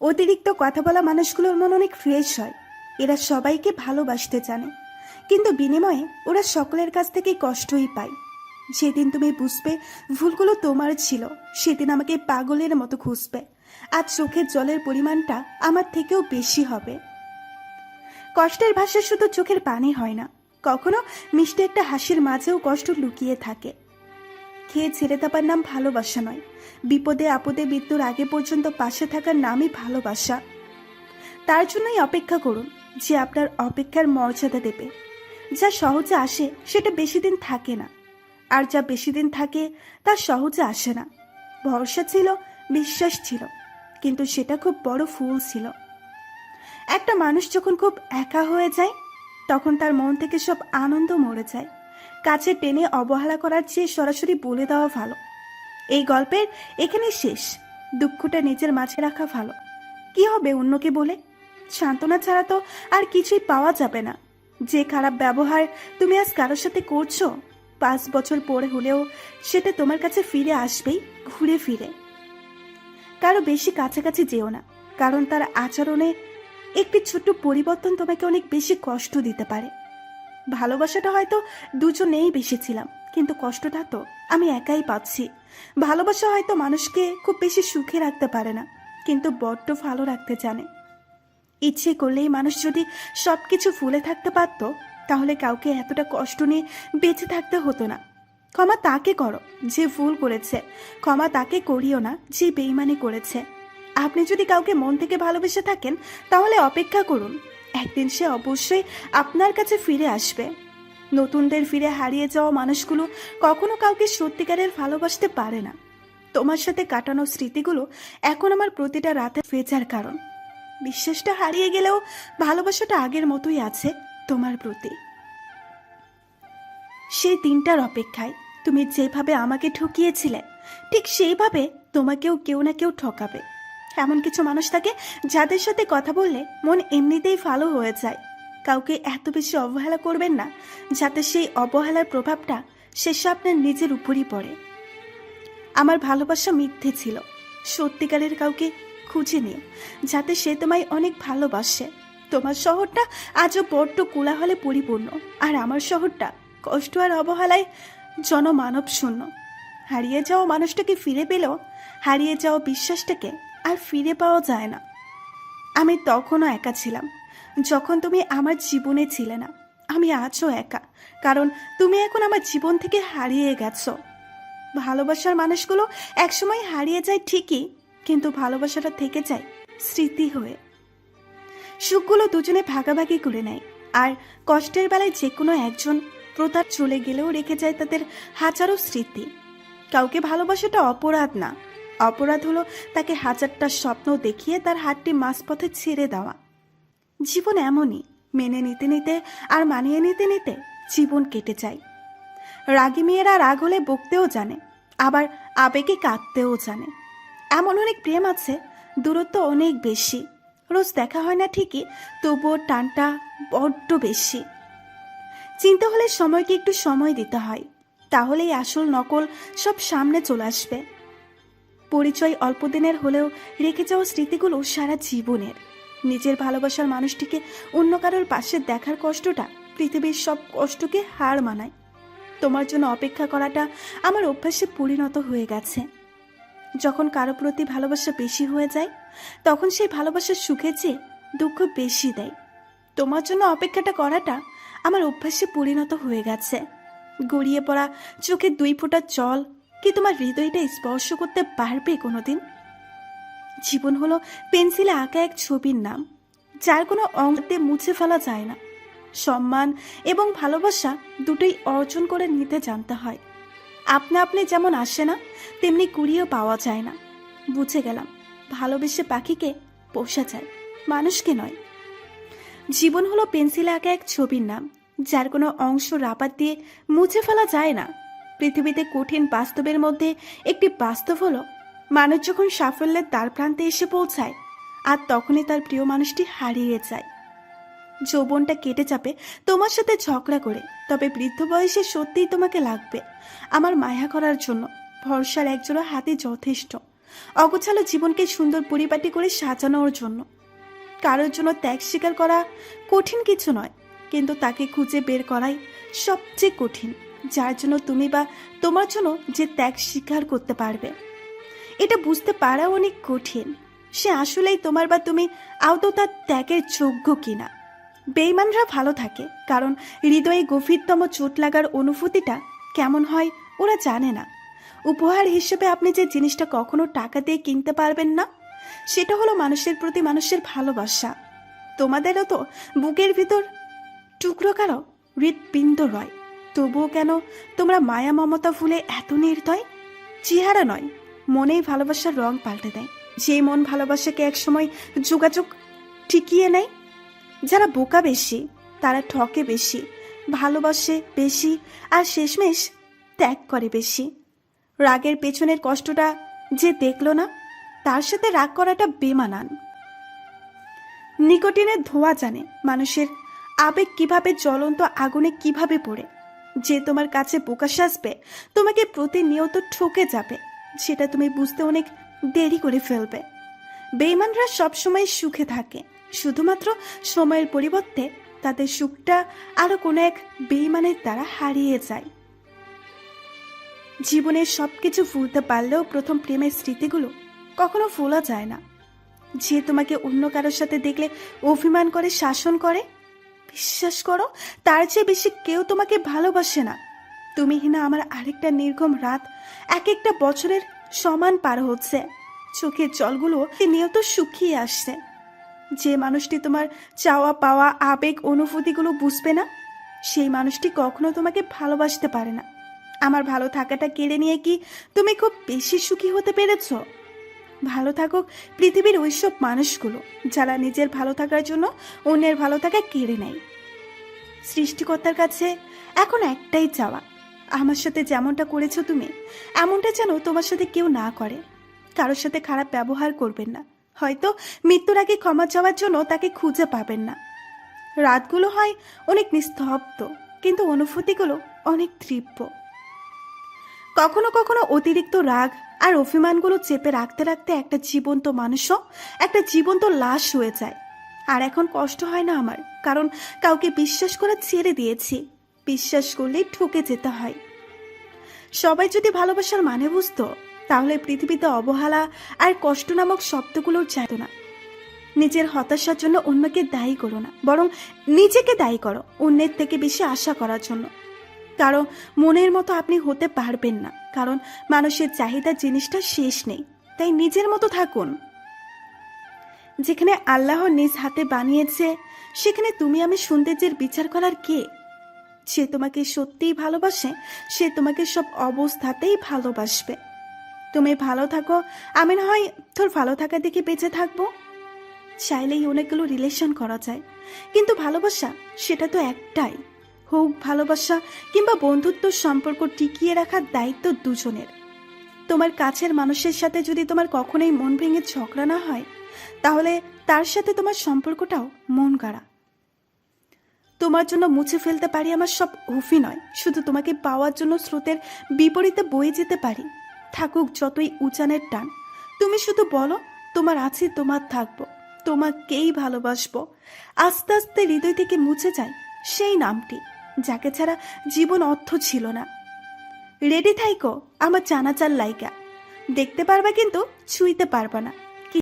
অতিরিক্ত কথা বলা মানুষগুলোর মন অনেক ফ্রেশ হয়। এরা সবাইকে ভালোবাসতে জানে, কিন্তু বিনিময়ে ওরা সকলের কাছ থেকেই কষ্টই পায়। যেদিন তুমি বুঝবে ভুলগুলো তোমার ছিল, সেদিন আমাকে পাগলের মতো খুঁজবে, আর চোখের জলের পরিমাণটা আমার থেকেও বেশি হবে। কষ্টের ভাষা শুধু চোখের পানি হয় না, কখনো মিষ্টি একটা হাসির মাঝেও কষ্ট লুকিয়ে থাকে। খেয়ে ছেড়ে দেবার নাম ভালোবাসা নয়, বিপদে আপদে মৃত্যুর আগে পর্যন্ত পাশে থাকার নামই ভালোবাসা। তার জন্যই অপেক্ষা করুন, যে আপনার অপেক্ষার মর্যাদা দেবে। যা সহজে আসে সেটা বেশি দিন থাকে না, আর যা বেশি দিন থাকে তা সহজে আসে না। ভরসা ছিল, বিশ্বাস ছিল, কিন্তু সেটা খুব বড় ফুল ছিল। একটা মানুষ যখন খুব একা হয়ে যায়, তখন তার মন থেকে সব আনন্দ মরে যায়। কাছে টেনে অবহেলা করার চেয়ে সরাসরি বলে দেওয়া ভালো, এই গল্পের এখানে শেষ। দুঃখটা নিজের মাঝে রাখা ভালো। কি হবে অন্যকে বলে? সান্ত্বনা ছাড়া তো আর কিছুই পাওয়া যাবে না। যে খারাপ ব্যবহার তুমি আজ কারোর সাথে করছো, 5 বছর পরে হলেও সেটা তোমার কাছে ফিরে আসবেই, ঘুরে ফিরে। কারো বেশি কাছাকাছি যেও না, কারণ তার আচরণে একটি ছোট্ট পরিবর্তন তোমাকে অনেক বেশি কষ্ট দিতে পারে। ভালোবাসাটা হয়তো দুজনেই বেশি ছিলাম, কিন্তু কষ্টটা তো আমি একাই পাচ্ছি। ভালোবাসা হয়তো মানুষকে খুব বেশি সুখে রাখতে পারে না, কিন্তু বড্ড ভালো রাখতে জানে। ইচ্ছে করলেই মানুষ যদি সবকিছু ভুলে থাকতে পারত, তাহলে কাউকে এতটা কষ্ট নিয়ে বেঁচে থাকতে হতো না। ক্ষমা তাকে করো যে ভুল করেছে, ক্ষমা তাকে করিও না যে বেইমানি করেছে। আপনি যদি কাউকে মন থেকে ভালোবেসে থাকেন, তাহলে অপেক্ষা করুন, একদিন সে অবশ্যই আপনার কাছে ফিরে আসবে। নতুনদের ফিরে হারিয়ে যাওয়া মানুষগুলো কখনো কাউকে সত্যিকারের ভালোবাসতে পারে না। তোমার সাথে কাটানো স্মৃতিগুলো এখন আমার প্রতিটা রাতে ফেজার কারণ। বিশ্বাসটা হারিয়ে গেলেও ভালোবাসাটা আগের মতোই আছে তোমার প্রতি। সেই দিনটার অপেক্ষায় তুমি যেভাবে আমাকে ঠকিয়েছিলে, ঠিক সেইভাবে তোমাকেও কেউ না কেউ ঠকাবে। এমন কিছু মানুষ থাকে যাদের সাথে কথা বললে মন এমনিতেই ভালো হয়ে যায়। কাউকে এত বেশি অবহেলা করবেন না, যাতে সেই অবহেলার প্রভাবটা শেষে আপনার নিজের উপরই পড়ে। আমার ভালোবাসা মিথ্যে ছিল। সত্যিকারের কাউকে খুঁজে নিও, যাতে সে তোমায় অনেক ভালোবাসে। তোমার শহরটা আজও বড্ড কোলাহলে পরিপূর্ণ, আর আমার শহরটা কষ্ট আর অবহেলায় জনমানব শূন্য। হারিয়ে যাওয়া মানুষটাকে ফিরে পেলেও হারিয়ে যাওয়া বিশ্বাসটাকে আর ফিরে পাওয়া যায় না। আমি তখনও একা ছিলাম, যখন তুমি আমার জীবনে ছিলে না। আমি আজও একা, কারণ তুমি এখন আমার জীবন থেকে হারিয়ে গেছো। ভালোবাসার মানুষগুলো একসময় হারিয়ে যায় ঠিকই, কিন্তু ভালোবাসাটা থেকে যায় স্মৃতি হয়ে। সুখগুলো দুজনে ভাগাভাগি করে নেয়, আর কষ্টের বেলায় যে কোনো একজন প্রতাপ চলে গেলেও রেখে যায় তাদের হাজারো স্মৃতি। কাউকে ভালোবাসাটা অপরাধ না, অপরাধ হলো তাকে হাজারটা স্বপ্ন দেখিয়ে তার হাতটি মাঝপথে ছেড়ে দেওয়া। জীবন এমনই, মেনে নিতে নিতে আর মানিয়ে নিতে নিতে জীবন কেটে যায়। রাগী মেয়েরা রাগ হলে বকতেও জানে, আবার আবেগে কাঁদতেও জানে। এমন অনেক প্রেম আছে, দূরত্ব অনেক বেশি, রোজ দেখা হয় না ঠিকই, তবুও টানটা বড্ড বেশি। চিন্তা হলে সময়কে একটু সময় দিতে হয়, তাহলেই আসল নকল সব সামনে চলে আসবে। পরিচয় অল্প দিনের হলেও রেখে যাওয়া স্মৃতিগুলো সারা জীবনের। নিজের ভালোবাসার মানুষটিকে অন্য কারোর পাশে দেখার কষ্টটা পৃথিবীর সব কষ্টকে হার মানায়। তোমার জন্য অপেক্ষা করাটা আমার অভ্যাসে পরিণত হয়ে গেছে। যখন কারো প্রতি ভালোবাসা বেশি হয়ে যায়, তখন সেই ভালোবাসার সুখের চেয়ে দুঃখ বেশি দেয়। তোমার জন্য অপেক্ষাটা করাটা আমার অভ্যাসে পরিণত হয়ে গেছে। গড়িয়ে পড়া চোখে 2 ফোঁটা জল কি তোমার হৃদয়টা স্পর্শ করতে পারবে কোনোদিন? জীবন হলো পেন্সিলে আঁকা এক ছবির নাম, যার কোনো অঙ্কে মুছে ফেলা যায় না। সম্মান এবং ভালোবাসা দুটোই অর্জন করে নিতে জানতে হয়। আপনা আপনি যেমন আসে না, তেমনি কুড়িয়েও পাওয়া যায় না। বুঝে গেলাম, ভালোবেসে পাখিকে পোষা যায়, মানুষকে নয়। জীবন হলো পেন্সিলে আঁকা এক ছবির নাম, যার কোনো অংশ রাবার দিয়ে মুছে ফেলা যায় না। পৃথিবীতে কঠিন বাস্তবের মধ্যে একটি বাস্তব হলো, মানুষ যখন সাফল্যের দ্বার প্রান্তে এসে পৌঁছায়, আর তখনই তার প্রিয় মানুষটি হারিয়ে যায়। যৌবনটা কেটে যাবে তোমার সাথে ঝগড়া করে, তবে বৃদ্ধ বয়সে সত্যিই তোমাকে লাগবে আমার মায়া করার জন্য। ভরসার একজোড়া হাতে যথেষ্ট, অগোছালো জীবনকে সুন্দর পরিপাটি করে সাজানোর জন্য। কারোর জন্য ত্যাগ স্বীকার করা কঠিন কিছু নয়, কিন্তু তাকে খুঁজে বের করাই সবচেয়ে কঠিন, যার জন্য তুমি বা তোমার জন্য যে ত্যাগ স্বীকার করতে পারবে। এটা বুঝতে পারা অনেক কঠিন, সে আসলেই তোমার বা তুমি আদৌ তার ত্যাগের যোগ্য কিনা। বেঈমানরা ভালো থাকে কারণ হৃদয়ে গভীরতম চোট লাগার অনুভূতিটা কেমন হয় ওরা জানে না। উপহার হিসেবে আপনি যে জিনিসটা কখনো টাকা দিয়ে কিনতে পারবেন না, সেটা হলো মানুষের প্রতি মানুষের ভালোবাসা। তোমাদেরও তো বুকের ভিতর টুকরো কারো হৃৎপিণ্ড রয়, তবুও কেন তোমরা মায়া মমতা ভুলে এত নির্দয়? চেহারা নয়, মনেই ভালোবাসার রং পাল্টে দেয়। যে মন ভালোবাসাকে একসময় যোগাযোগ টিকিয়ে নেয়। যারা বোকা বেশি, তারা ঠকে বেশি, ভালোবাসে বেশি, আর শেষমেশ ত্যাগ করে বেশি। রাগের পেছনের কষ্টটা যে দেখলো না, তার সাথে রাগ করাটা বেমানান। নিকোটিনের ধোঁয়া জানে মানুষের আবেগ কিভাবে জ্বলন্ত আগুনে কিভাবে পড়ে। যে তোমার কাছে বোকা সাজবে, তোমাকে প্রতিনিয়ত ঠকে যাবে, সেটা তুমি বুঝতে অনেক দেরি করে ফেলবে। বেঈমানরা সবসময় সুখে থাকে, শুধুমাত্র সময়ের পরিবর্তে তাদের সুখটা আরো কোনো এক বেঈমানের দ্বারা হারিয়ে যায়। জীবনের সবকিছু ভুলতে পারলেও প্রথম প্রেমের স্মৃতিগুলো কখনো ভোলা যায় না। যে তোমাকে অন্য কারোর সাথে দেখলে অভিমান করে, শাসন করে, বিশ্বাস করো তার চেয়ে বেশি কেউ তোমাকে ভালোবাসে না। তুমি হিনা আমার আরেকটা নির্ঘুম রাত এক একটা বছরের সমান পার হচ্ছে। চোখের জলগুলো নিয়ত শুকিয়ে আসছে। যে মানুষটি তোমার চাওয়া পাওয়া আবেগ অনুভূতিগুলো বুঝবে না, সেই মানুষটি কখনো তোমাকে ভালোবাসতে পারে না। আমার ভালো থাকাটা কেড়ে নিয়ে কি তুমি খুব বেশি সুখী হতে পেরেছ? ভালো থাকুক পৃথিবীর ওইসব মানুষগুলো যারা নিজের ভালো থাকার জন্য অন্যের ভালো থাকা কেড়ে নেয়। সৃষ্টিকর্তার কাছে এখন একটাই চাওয়া, আমার সাথে যেমনটা করেছো তুমি, এমনটা যেন তোমার সাথে কেউ না করে। কারোর সাথে খারাপ ব্যবহার করবেন না, হয়তো মৃত্যুর আগে ক্ষমা চাওয়ার জন্য তাকে খুঁজে পাবেন না। রাতগুলো হয় অনেক নিস্তব্ধ, কিন্তু অনুভূতিগুলো অনেক তীব্র। কখনো কখনো অতিরিক্ত রাগ আর অভিমানগুলো চেপে রাখতে রাখতে একটা জীবন্ত মানুষও একটা জীবন্ত লাশ হয়ে যায়। আর এখন কষ্ট হয় না আমার, কারণ কাউকে বিশ্বাস করে ছেড়ে দিয়েছি। বিশ্বাস করলেই ঠকে যেতে হয়। সবাই যদি ভালোবাসার মানে বুঝতো, তাহলে পৃথিবীতে অবহেলা আর কষ্ট নামক শব্দগুলোর চাইতো না। নিজের হতাশার জন্য অন্যকে দায়ী করো না, বরং নিজেকে দায়ী করো অন্যের থেকে বেশি আশা করার জন্য। কারণ মনের মতো আপনি হতে পারবেন না, কারণ মানুষের চাহিদা জিনিসটা শেষ নেই। তাই নিজের মতো থাকুন। যেখানে আল্লাহ নিজ হাতে বানিয়েছে, সেখানে তুমি আমি সৌন্দর্যের বিচার করার কে? সে তোমাকে সত্যিই ভালোবাসে, সে তোমাকে সব অবস্থাতেই ভালোবাসবে। তুমি ভালো থাকো, আমি না হয় তোর ভালো থাকা দেখে বেঁচে থাকবো। চাইলেই অনেকগুলো রিলেশন করা যায়, কিন্তু ভালোবাসা সেটা তো একটাই। হোক ভালোবাসা কিংবা বন্ধুত্ব, সম্পর্ক টিকিয়ে রাখার দায়িত্ব দুজনের। তোমার কাছের মানুষের সাথে যদি তোমার কখনোই মন ভেঙে ঝগড়া না হয়, তাহলে তার সাথে তোমার সম্পর্কটাও মন গড়া। তোমার জন্য মুছে ফেলতে পারি আমার সব অভিনয়, শুধু তোমাকে পাওয়ার জন্য স্রোতের বিপরীতে বয়ে যেতে পারি। থাকুক যতই উচানের টান, তুমি শুধু বলো তোমার আছি, তোমার থাকবো, তোমাকেই ভালোবাসবো। আস্তে আস্তে হৃদয় থেকে মুছে যায় সেই নামটি, যাকে ছাড়া জীবন অর্থ ছিল না। রেডি থাইকো আমার জানাচার লাইকা, দেখতে পারবা কিন্তু ছুঁইতে পারবা না।